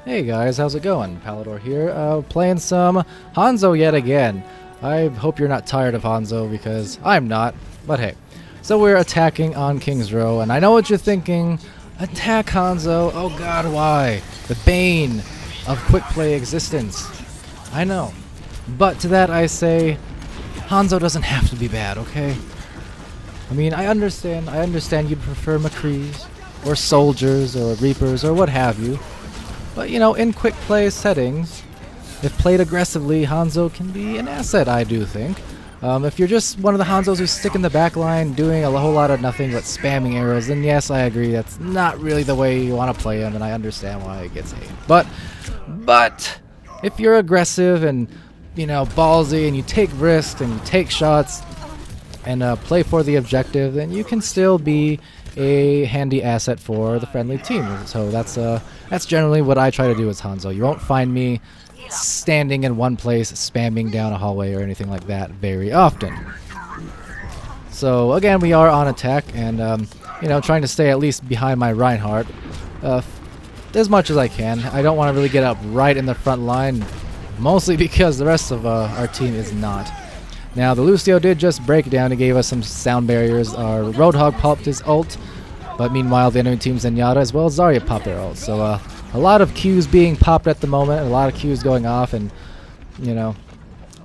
Hey guys, how's it going? Palador here, playing some Hanzo yet again. I hope you're not tired of Hanzo because I'm not, but hey. So we're attacking on King's Row, and I know what you're thinking. Attack Hanzo? Oh god, why? The bane of quick play existence. I know. But to that I say, Hanzo doesn't have to be bad, okay? I mean, I understand you'd prefer McCrees, or soldiers, or reapers, or what have you. But, you know, in quick play settings, if played aggressively, Hanzo can be an asset, I do think. If you're just one of the Hanzos who stick in the back line doing a whole lot of nothing but spamming arrows, then yes, I agree, that's not really the way you want to play him, and I understand why it gets hate. But, if you're aggressive and, you know, ballsy, and you take risks, and you take shots, and play for the objective, then you can still be a handy asset for the friendly team. So that's generally what I try to do as Hanzo. You won't find me standing in one place spamming down a hallway or anything like that very often. So again, we are on attack and you know, trying to stay at least behind my Reinhardt as much as I can. I don't want to really get up right in the front line, mostly because the rest of our team is not. Now, the Lucio did just break down. He gave us some sound barriers. Our Roadhog popped his ult, but meanwhile, the enemy team's Zenyatta as well as Zarya popped their ult. So, a lot of Qs being popped at the moment, a lot of Qs going off, and, you know,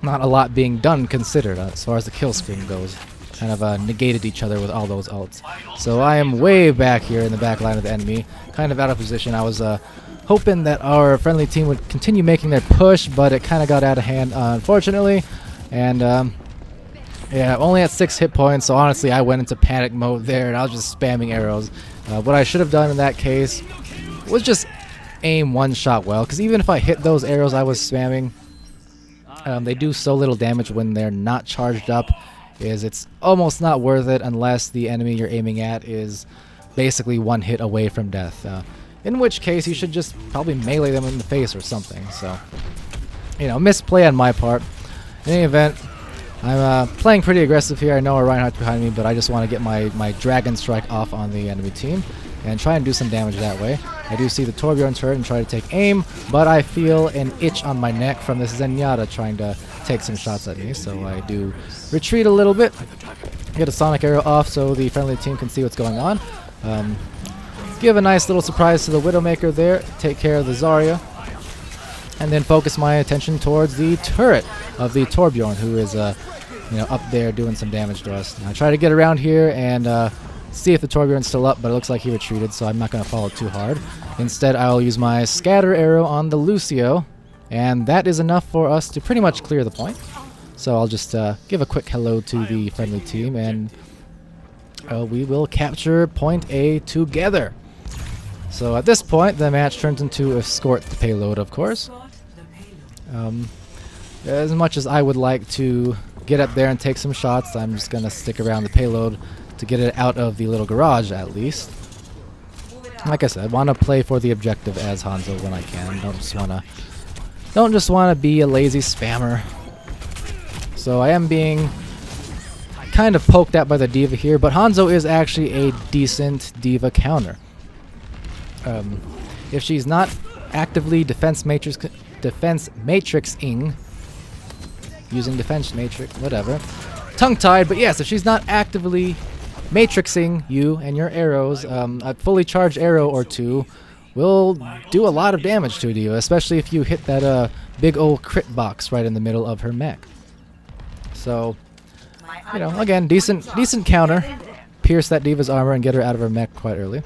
not a lot being done considered as far as the kill screen goes. Kind of negated each other with all those ults. So, I am way back here in the back line of the enemy, kind of out of position. I was hoping that our friendly team would continue making their push, but it kind of got out of hand, unfortunately. And, yeah, only at 6 hit points, so honestly I went into panic mode there and I was just spamming arrows. What I should have done in that case was just aim one shot well, because even if I hit those arrows I was spamming, they do so little damage when they're not charged up, it's almost not worth it unless the enemy you're aiming at is basically one hit away from death. In which case you should just probably melee them in the face or something, so, you know, misplay on my part. In any event, I'm playing pretty aggressive here. I know our Reinhardt's behind me, but I just want to get my Dragon Strike off on the enemy team and try and do some damage that way. I do see the Torbjorn turret and try to take aim, but I feel an itch on my neck from this Zenyatta trying to take some shots at me, so I do retreat a little bit, get a Sonic Arrow off so the friendly team can see what's going on. Give a nice little surprise to the Widowmaker there, take care of the Zarya, and then focus my attention towards the turret of the Torbjorn, who is you know, up there doing some damage to us. Now, I try to get around here and see if the Torbjorn's still up, but it looks like he retreated, so I'm not going to follow too hard. Instead, I'll use my scatter arrow on the Lucio, and that is enough for us to pretty much clear the point. So I'll just give a quick hello to the friendly team, and we will capture point A together. So at this point, the match turns into escort the payload, of course. As much as I would like to get up there and take some shots, I'm just going to stick around the payload to get it out of the little garage at least. Like I said, I want to play for the objective as Hanzo when I can. Don't just want to be a lazy spammer. So I am being kind of poked at by the D.Va here, but Hanzo is actually a decent D.Va counter. If she's not actively defense matrixing, using defense matrix, whatever, tongue-tied, but yes, if she's not actively matrixing you and your arrows, a fully charged arrow or two will do a lot of damage to you, especially if you hit that big old crit box right in the middle of her mech. So, you know, again, decent counter. Pierce that D.Va's armor and get her out of her mech quite early.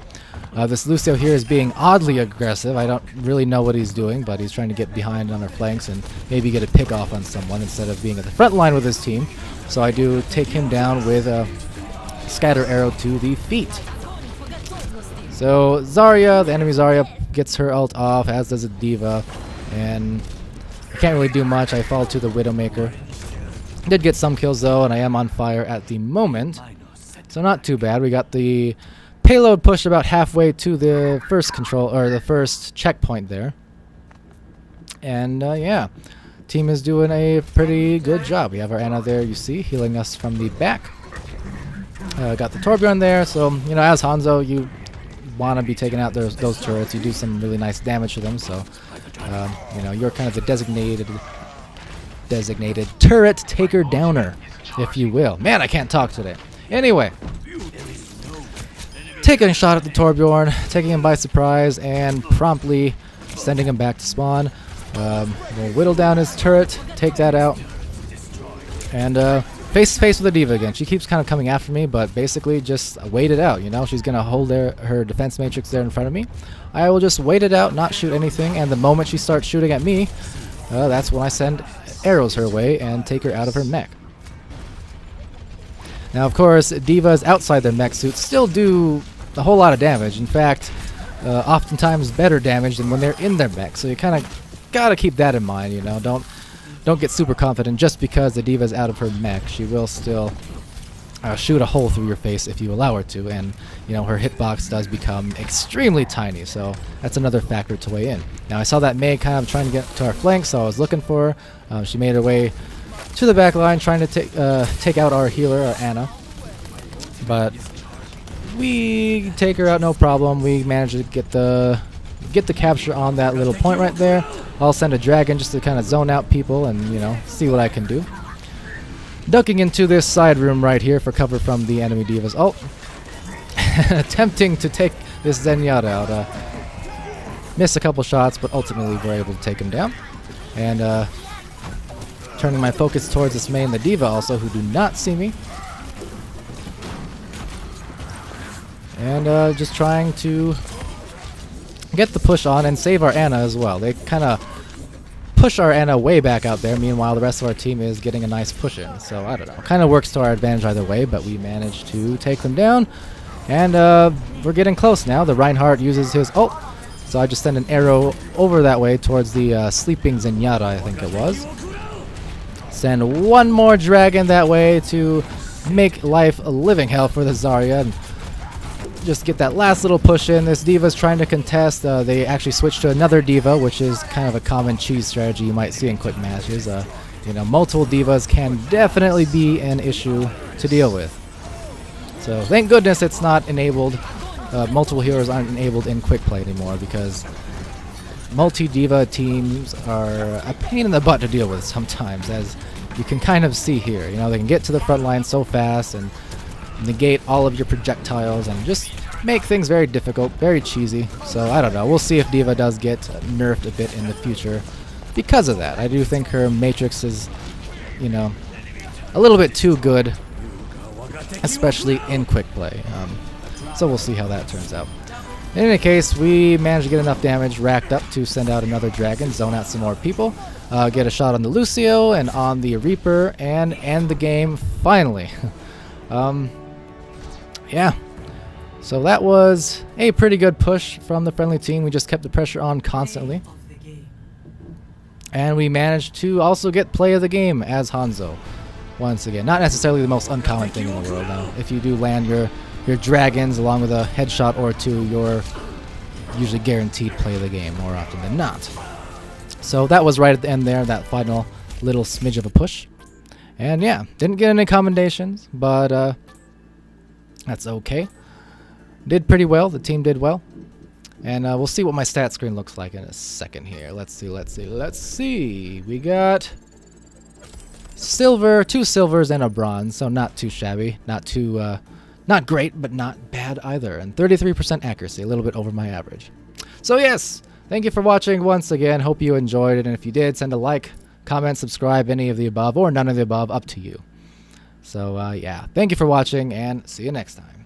This Lucio here is being oddly aggressive. I don't really know what he's doing, but he's trying to get behind on our flanks and maybe get a pick off on someone instead of being at the front line with his team. So I do take him down with a scatter arrow to the feet. So Zarya, the enemy Zarya, gets her ult off, as does a D.Va, and I can't really do much. I fall to the Widowmaker. Did get some kills though, and I am on fire at the moment, so not too bad. We got the payload pushed about halfway to the first checkpoint there. And yeah, team is doing a pretty good job. We have our Ana there, you see, healing us from the back. Got the Torbjorn there, so, you know, as Hanzo, you want to be taking out those turrets. You do some really nice damage to them, so you know, you're kind of the designated turret taker downer, if you will. Man, I can't talk today. Anyway, taking a shot at the Torbjorn, taking him by surprise, and promptly sending him back to spawn. We'll whittle down his turret, take that out, and face to face with the D.Va again. She keeps kind of coming after me, but basically just wait it out, you know? She's going to hold her defense matrix there in front of me. I will just wait it out, not shoot anything, and the moment she starts shooting at me, that's when I send arrows her way and take her out of her mech. Now, of course, D.Vas outside their mech suits still do a whole lot of damage. In fact, oftentimes better damage than when they're in their mech, so you kind of gotta keep that in mind, you know? Don't get super confident just because the D.Va's out of her mech. She will still shoot a hole through your face if you allow her to, and you know, her hitbox does become extremely tiny, so that's another factor to weigh in. Now, I saw that Mei kind of trying to get to our flank, so I was looking for her. She made her way to the back line, trying to take out our healer, our Ana, but we take her out no problem. We managed to get the capture on that little point right there. I'll send a dragon just to kind of zone out people and, you know, see what I can do. Ducking into this side room right here for cover from the enemy D.Vas. Oh, attempting to take this Zenyatta out. Missed a couple shots, but ultimately we're able to take him down. And turning my focus towards this main, the D.Va also, who do not see me. And just trying to get the push on and save our Ana as well. They kind of push our Ana way back out there, meanwhile the rest of our team is getting a nice push in. So I don't know, kind of works to our advantage either way, but we managed to take them down. And we're getting close now. The Reinhardt uses his ult, so I just send an arrow over that way towards the sleeping Zenyatta, I think it was. Send one more dragon that way to make life a living hell for the Zarya. And just get that last little push in. This D.Va's trying to contest. They actually switched to another D.Va, which is kind of a common cheese strategy you might see in quick matches. You know, multiple D.Vas can definitely be an issue to deal with. So thank goodness it's not enabled. Multiple heroes aren't enabled in quick play anymore, because multi-D.Va teams are a pain in the butt to deal with sometimes, as you can kind of see here. You know, they can get to the front line so fast and negate all of your projectiles and just make things very difficult, very cheesy. So I don't know, we'll see if D.Va does get nerfed a bit in the future because of that. I do think her matrix is, you know, a little bit too good, especially in quick play. So we'll see how that turns out. In any case, we managed to get enough damage racked up to send out another dragon, zone out some more people, get a shot on the Lucio and on the Reaper, and end the game finally. Yeah, so that was a pretty good push from the friendly team. We just kept the pressure on constantly. And we managed to also get play of the game as Hanzo. Once again, not necessarily the most uncommon thing in the world now. If you do land your dragons along with a headshot or two, you're usually guaranteed play of the game more often than not. So that was right at the end there, that final little smidge of a push. And yeah, didn't get any commendations, but that's okay. Did pretty well. The team did well. And we'll see what my stat screen looks like in a second here. Let's see. We got silver, 2 silvers, and a bronze. So not too shabby. Not too, not great, but not bad either. And 33% accuracy, a little bit over my average. So yes, thank you for watching once again. Hope you enjoyed it. And if you did, send a like, comment, subscribe, any of the above, or none of the above, up to you. So yeah, thank you for watching, and see you next time.